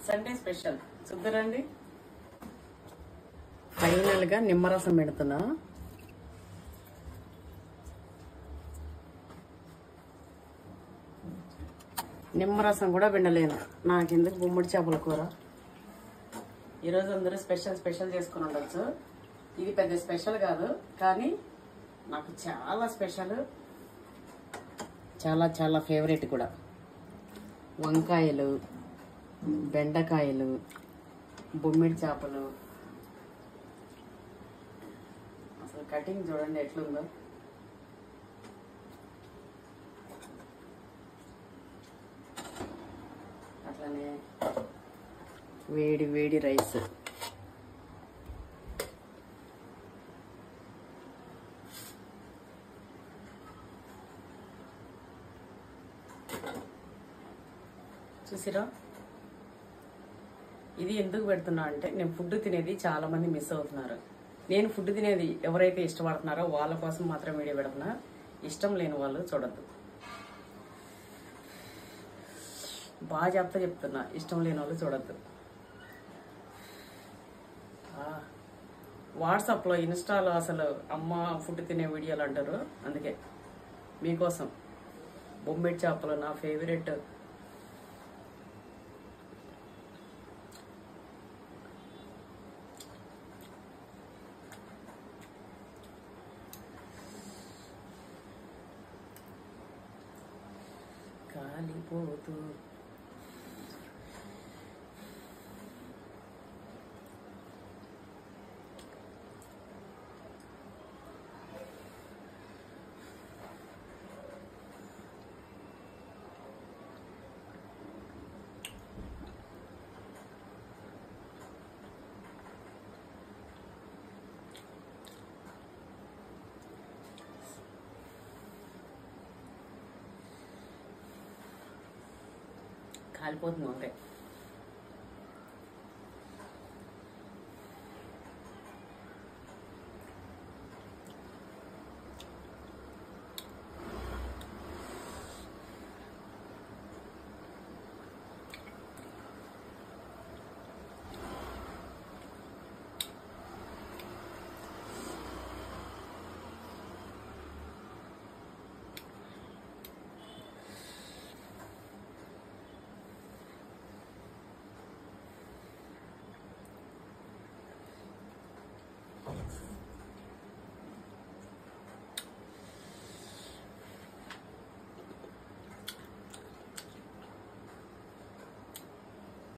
Sunday special చూద్దరండి. Final గా నిమ్మరసం పెడుతున్నా. నిమ్మరసం కూడా పిండలేను, నాకెందుకు గుమ్మడి చేపల కూర. ఈరోజు అందరూ స్పెషల్ చేసుకుని ఉండొచ్చు. ఇది పెద్ద స్పెషల్ కాదు, కానీ నాకు చాలా స్పెషల్, చాలా చాలా ఫేవరెట్ కూడా. వంకాయలు, బెండకాయలు, బొమ్మిడి చేపలు. అసలు కటింగ్ చూడండి ఎట్లుందో. అట్లనే వేడి వేడి రైస్. చూసిరా, ఇది ఎందుకు పెడుతున్నా అంటే నేను ఫుడ్ తినేది చాలా మంది మిస్ అవుతున్నారు. నేను ఫుడ్ తినేది ఎవరైతే ఇష్టపడుతున్నారో వాళ్ళ కోసం మాత్రం వీడియో పెడుతున్నా. ఇష్టం లేని వాళ్ళు చూడద్దు. బాగా చెప్తున్నా, ఇష్టం లేని వాళ్ళు చూడద్దు. వాట్సాప్లో, ఇన్స్టాలో అసలు అమ్మ ఫుడ్ తినే వీడియోలు అంటారు. అందుకే మీకోసం బొమ్మిడి చేపలు నా ఫేవరెట్. కాలిపోతూ కాలిపోతుంది.